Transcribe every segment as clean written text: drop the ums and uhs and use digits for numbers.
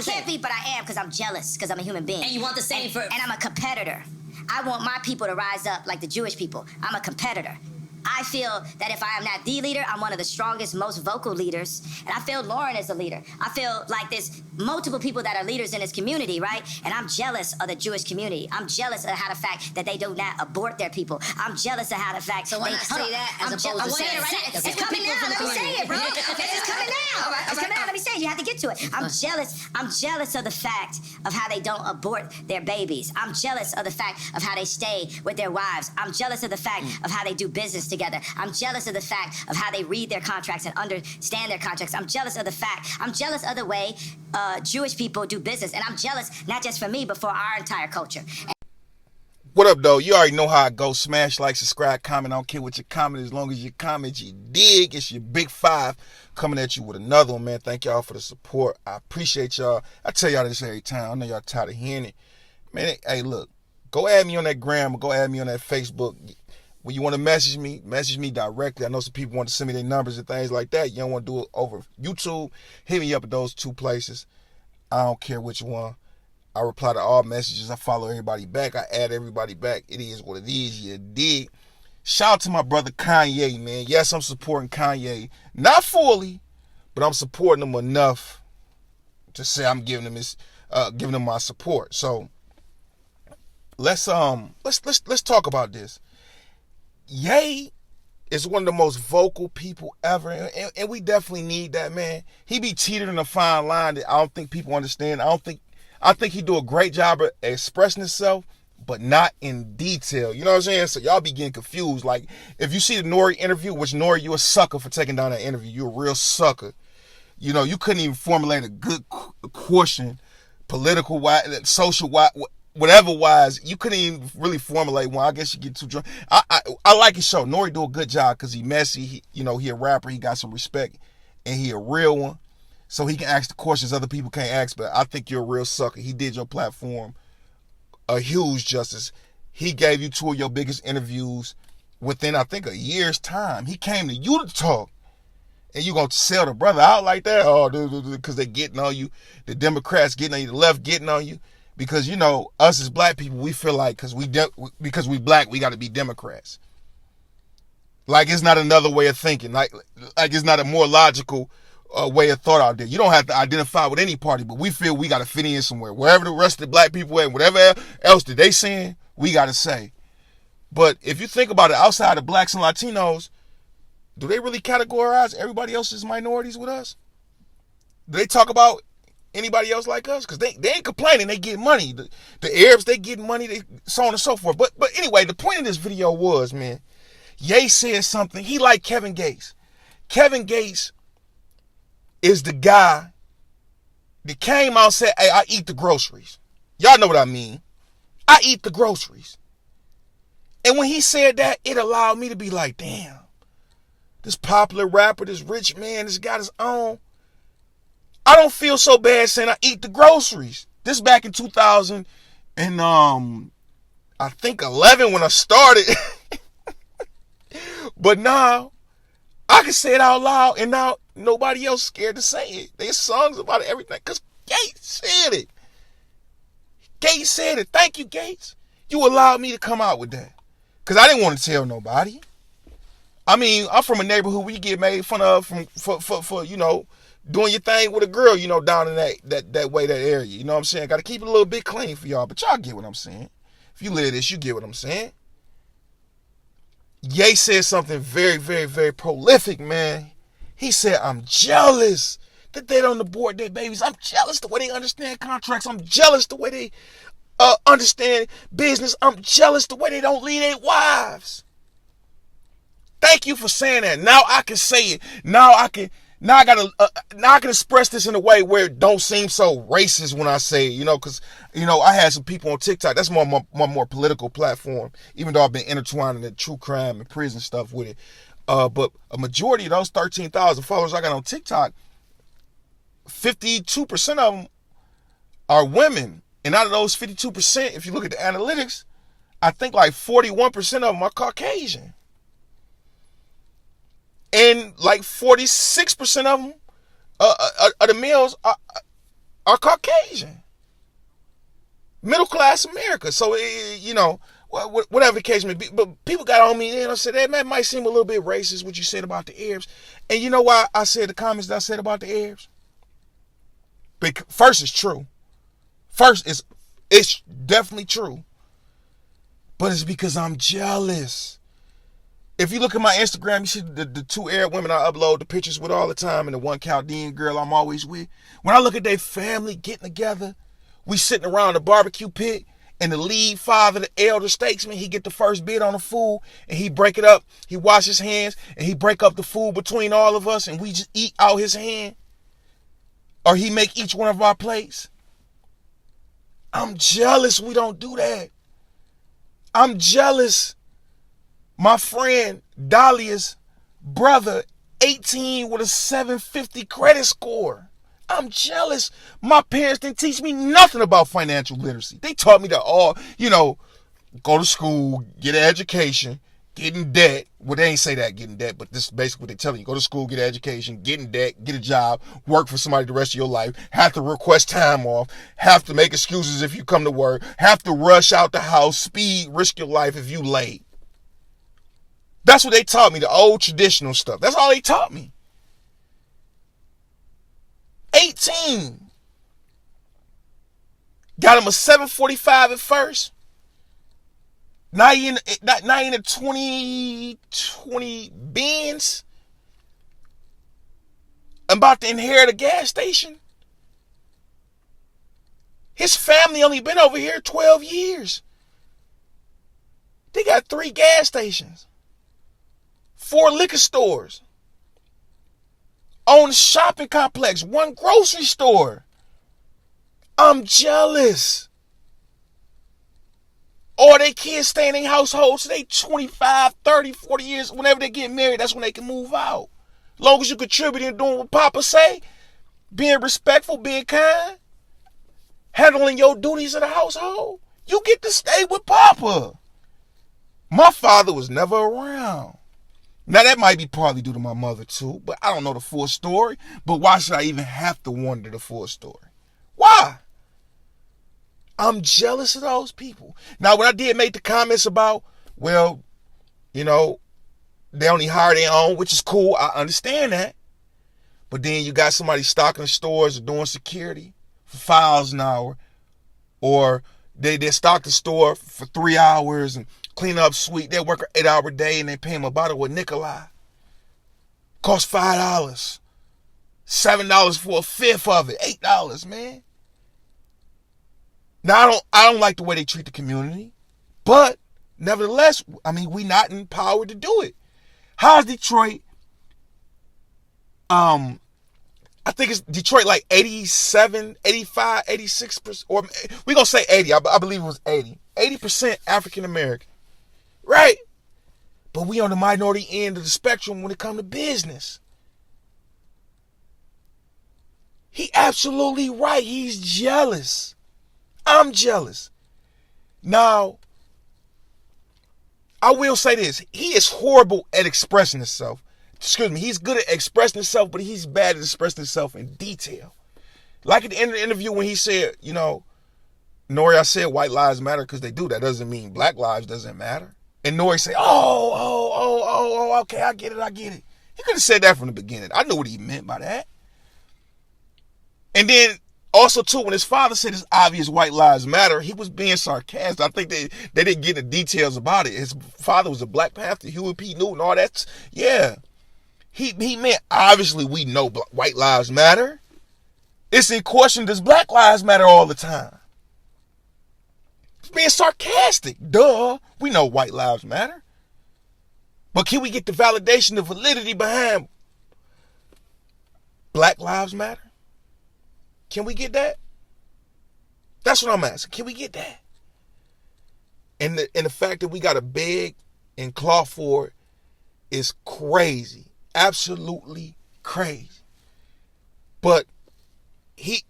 can't be, but I am because I'm jealous because I'm a human being. And you want the same for... And I'm a competitor. I want my people to rise up like the Jewish people. I'm a competitor. I feel that if I am not the leader, I'm one of the strongest, most vocal leaders. And I feel Lauren is a leader. I feel like there's multiple people that are leaders in this community, right? And I'm jealous of the Jewish community. I'm jealous of how the fact that they do not abort their people. I'm jealous of how the fact... So why not say that as opposed to saying... It's coming now. Let me say it, bro. It's coming now. It's coming now. Let me say it. You have to get to it. I'm jealous. I'm jealous of the fact of how they don't abort their babies. I'm jealous of the fact of how they stay with their wives. I'm jealous of the fact of how they do business together. I'm jealous of the fact of how they read their contracts and understand their contracts. I'm jealous of the way Jewish people do business. And I'm jealous not just for me, but for our entire culture. What up, though? You already know how I go. Smash, like, subscribe, comment. I don't care what your comment is. As long as you comment, you dig. It's your Big Five coming at you with another one, man. Thank y'all for the support. I appreciate y'all. I tell y'all this every time. I know y'all tired of hearing it. Man, hey, look. Go add me on that gram or go add me on that Facebook. When you want to message me directly. I know some people want to send me their numbers and things like that. You don't want to do it over YouTube. Hit me up at those two places. I don't care which one. I reply to all messages. I follow everybody back. I add everybody back. It is what it is. You dig? Shout out to my brother Kanye, man. Yes, I'm supporting Kanye. Not fully, but I'm supporting him enough to say I'm giving him my support. So let's talk about this. Ye is one of the most vocal people ever, and we definitely need that, man. He be teetering a fine line that I don't think people understand. I think he do a great job of expressing himself, but not in detail. You know what I'm saying? So y'all be getting confused. Like, if you see the Nore interview, which Nore, you a sucker for taking down that interview. You a real sucker. You know, you couldn't even formulate a good question, political wise, social wise, whatever wise. You couldn't even really formulate one. I guess you get too drunk. I like his show. Nore do a good job because he messy. He a rapper. He got some respect, and he a real one. So he can ask the questions other people can't ask, but I think you're a real sucker. He did your platform a huge justice. He gave you two of your biggest interviews within, I think, a year's time. He came to you to talk, and you going to sell the brother out like that? Oh, because they getting on you. The Democrats getting on you. The left getting on you. Because, us as black people, we feel like because we black, we got to be Democrats. Like it's not another way of thinking. Like it's not a more logical way of thought out there. You don't have to identify with any party, but we feel we got to fit in somewhere. Wherever the rest of the black people at, whatever else that they saying, we got to say. But if you think about it, outside of blacks and Latinos, do they really categorize everybody else as minorities with us? Do they talk about anybody else like us? Because they ain't complaining. They get money. The Arabs, they get money, they so on and so forth. But anyway, the point of this video was, man, Ye said something. He like Kevin Gates. Kevin Gates is the guy that came out and said, hey, I eat the groceries. Y'all know what I mean. I eat the groceries. And when he said that, it allowed me to be like, damn, this popular rapper, this rich man, this got his own. I don't feel so bad saying I eat the groceries. This back in 2000 and I think 11 when I started. But now I can say it out loud, and now nobody else scared to say it. There's songs about everything because Gates said it. Gates said it. Thank you, Gates. You allowed me to come out with that because I didn't want to tell nobody. I mean, I'm from a neighborhood where you get made fun of for doing your thing with a girl, down in that way, that area. You know what I'm saying? Got to keep it a little bit clean for y'all, but y'all get what I'm saying. If you live this, you get what I'm saying. Ye said something very, very, very prolific, man. He said, I'm jealous that they don't abort their babies. I'm jealous the way they understand contracts. I'm jealous the way they understand business. I'm jealous the way they don't lead their wives. Thank you for saying that. Now I can say it. Now I can express this in a way where it don't seem so racist when I say it, because, I had some people on TikTok. That's my more political platform, even though I've been intertwining the true crime and prison stuff with it. But a majority of those 13,000 followers I got on TikTok, 52% of them are women. And out of those 52%, if you look at the analytics, I think like 41% of them are Caucasian. And like 46% of them, of the males are Caucasian. Middle class America. So, you know, whatever the case may be. But people got on me, and I said, that might seem a little bit racist, what you said about the Arabs. And you know why I said the comments that I said about the Arabs? First, it's true. First, it's definitely true. But it's because I'm jealous. If you look at my Instagram, you see the two Arab women I upload the pictures with all the time and the one Chaldean girl I'm always with. When I look at their family getting together, we sitting around the barbecue pit, and the lead father, the elder statesman, he get the first bit on the food, and he break it up. He wash his hands, and he break up the food between all of us, and we just eat out his hand. Or he make each one of our plates. I'm jealous we don't do that. I'm jealous. My friend Dahlia's brother, 18 with a 750 credit score. I'm jealous. My parents didn't teach me nothing about financial literacy. They taught me to go to school, get an education, get in debt. Well, they ain't say that, get in debt, but this is basically what they're telling you. Go to school, get an education, get in debt, get a job, work for somebody the rest of your life, have to request time off, have to make excuses if you come to work, have to rush out the house, speed, risk your life if you late. That's what they taught me, the old traditional stuff. That's all they taught me. 18. Got him a 745 at first. Now he in a 2020 Benz. I'm about to inherit a gas station. His family only been over here 12 years. They got 3 gas stations, 4 liquor stores, own a shopping complex, 1 grocery store. I'm jealous. Or they kids stay in their household so they 25, 30, 40 years. Whenever they get married, that's when they can move out. Long as you contributing and doing what Papa say, being respectful, being kind, handling your duties in the household, you get to stay with Papa. My father was never around. Now, that might be partly due to my mother, too, but I don't know the full story. But why should I even have to wonder the full story? Why? I'm jealous of those people. Now, when I did make the comments about, well, you know, they only hire their own, which is cool. I understand that. But then you got somebody stocking the stores or doing security for $5 an hour. Or they stock the store for 3 hours and clean up sweet. They work an 8-hour day and they pay them a bottle with Nikolai. Cost $5. $7 for a fifth of it. $8, man. Now, I don't like the way they treat the community, but nevertheless, I mean, we not empowered to do it. How's Detroit? I think it's Detroit like 87, 85, 86%, or we're going to say 80. I believe it was 80. 80% African American, right? But we on the minority end of the spectrum when it comes to business. He absolutely right. He's jealous. I'm jealous. Now, I will say this. He is horrible at expressing himself. Excuse me. He's good at expressing himself, but he's bad at expressing himself in detail. Like at the end of the interview when he said, you know, Nore, I said white lives matter because they do. That doesn't mean black lives doesn't matter. And Nore said, okay, I get it. He could have said that from the beginning. I knew what he meant by that. And then, also, too, when his father said it's obvious white lives matter, he was being sarcastic. I think they didn't get the details about it. His father was a Black Panther, Huey P. Newton, all that. Yeah. He meant, obviously, we know white lives matter. It's in question, does black lives matter all the time? It's being sarcastic. Duh. We know white lives matter. But can we get the validation, the validity behind black lives matter? Can we get that? That's what I'm asking. Can we get that? And the fact that we got to beg and claw for it is crazy. Absolutely crazy. But he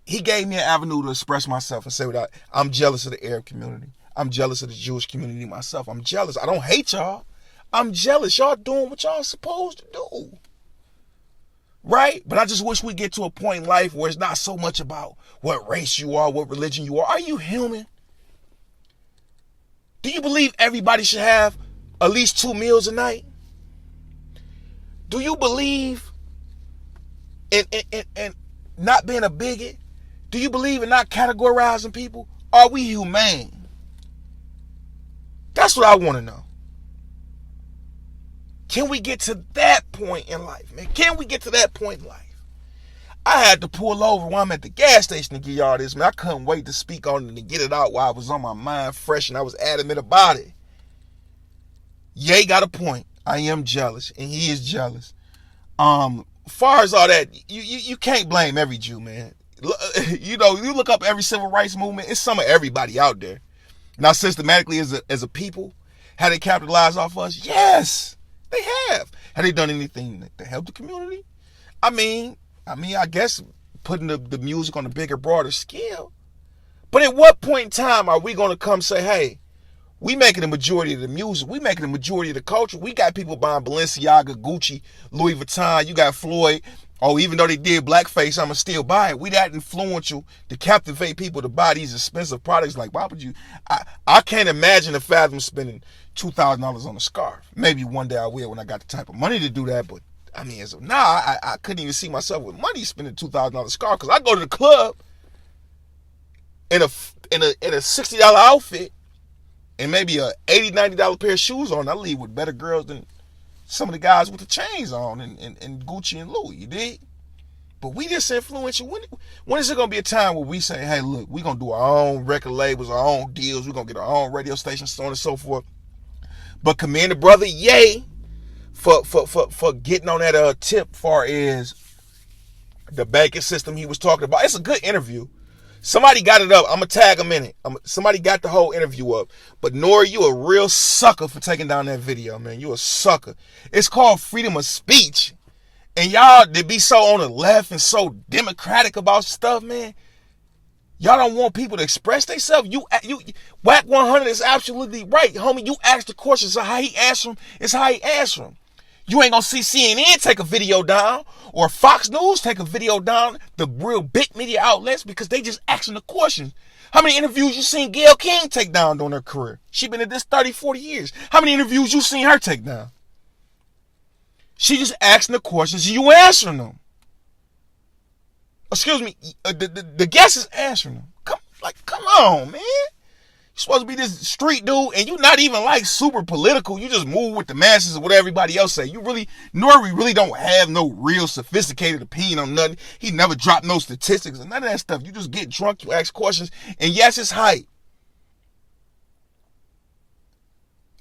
gave me an avenue to express myself and say without, I'm jealous of the Arab community. I'm jealous of the Jewish community myself. I'm jealous. I don't hate y'all. I'm jealous. Y'all doing what y'all supposed to do. Right? But I just wish we get to a point in life where it's not so much about what race you are, what religion you are. Are you human? Do you believe everybody should have at least 2 meals a night? Do you believe in not being a bigot? Do you believe in not categorizing people? Are we humane? That's what I want to know. Can we get to that point in life, man? Can we get to that point in life? I had to pull over while I'm at the gas station to give y'all this, man. I couldn't wait to speak on it and to get it out while it was on my mind fresh and I was adamant about it. Ye got a point. I am jealous, and he is jealous. Far as all that, you can't blame every Jew, man. You know, you look up every civil rights movement, it's some of everybody out there. Now, systematically as a people, have they capitalized off us? Yes, they have. Have they done anything to help the community? I mean, I guess putting the music on a bigger, broader scale. But at what point in time are we going to come say, hey, we making the majority of the music. We making the majority of the culture. We got people buying Balenciaga, Gucci, Louis Vuitton. You got Floyd. Oh, even though they did blackface, I'ma still buy it. We that influential to captivate people to buy these expensive products. Like, why would you? I can't imagine a fathom spending $2,000 on a scarf. Maybe one day I will when I got the type of money to do that. But I mean, as of now, I couldn't even see myself with money spending $2,000 scarf because I go to the club in a $60 outfit and maybe a $80, $90 pair of shoes on. I leave with better girls than some of the guys with the chains on and Gucci and Louis, you dig? But we just influential. When is it going to be a time where we say, hey, look, we're going to do our own record labels, our own deals, we're going to get our own radio stations, so on and so forth. But commend the brother Ye for getting on that tip far as the banking system he was talking about. It's a good interview. Somebody got it up. I'm going to tag him in it. Somebody got the whole interview up. But Nore, you a real sucker for taking down that video, man. You a sucker. It's called freedom of speech. And y'all, they be so on the left and so democratic about stuff, man. Y'all don't want people to express themselves. You Whack 100 is absolutely right. Homie, you ask the questions, so how he answer them, it's how he answer them. You ain't gonna see CNN take a video down or Fox News take a video down, the real big media outlets, because they just asking the questions. How many interviews you seen Gayle King take down during her career? She been at this 30, 40 years. How many interviews you seen her take down? She just asking the questions and you answering them. Excuse me, the guest is answering them. Come on, man. You're supposed to be this street dude, and you're not even like super political. You just move with the masses of what everybody else say. Nore really don't have no real sophisticated opinion on nothing. He never dropped no statistics and none of that stuff. You just get drunk, you ask questions, and yes, it's hype.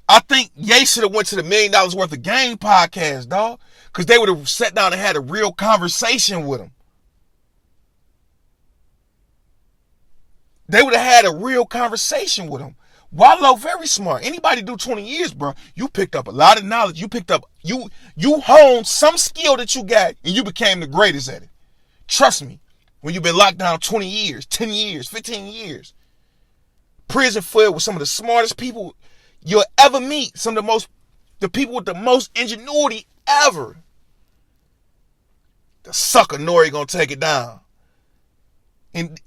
I think Ye should have went to the $1 Million Worth of Game podcast, dog, because they would have sat down and had a real conversation with him. They would have had a real conversation with him. Wallow, very smart. Anybody do 20 years, bro, you picked up a lot of knowledge. You honed some skill that you got, and you became the greatest at it. Trust me, when you've been locked down 20 years, 10 years, 15 years, prison filled with some of the smartest people you'll ever meet, the people with the most ingenuity ever. The sucker Nore gonna take it down. And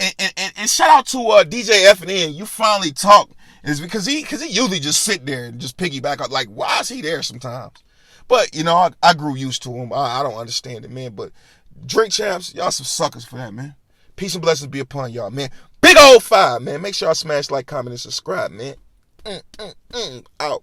shout out to DJ FNN. You finally talk. Is because he usually just sit there and just piggyback up. Like, why is he there sometimes? But you know, I grew used to him. I don't understand it, man. But Drink Champs, y'all some suckers for that, man. Peace and blessings be upon y'all, man. Big old 5, man. Make sure y'all smash like, comment, and subscribe, man. Out.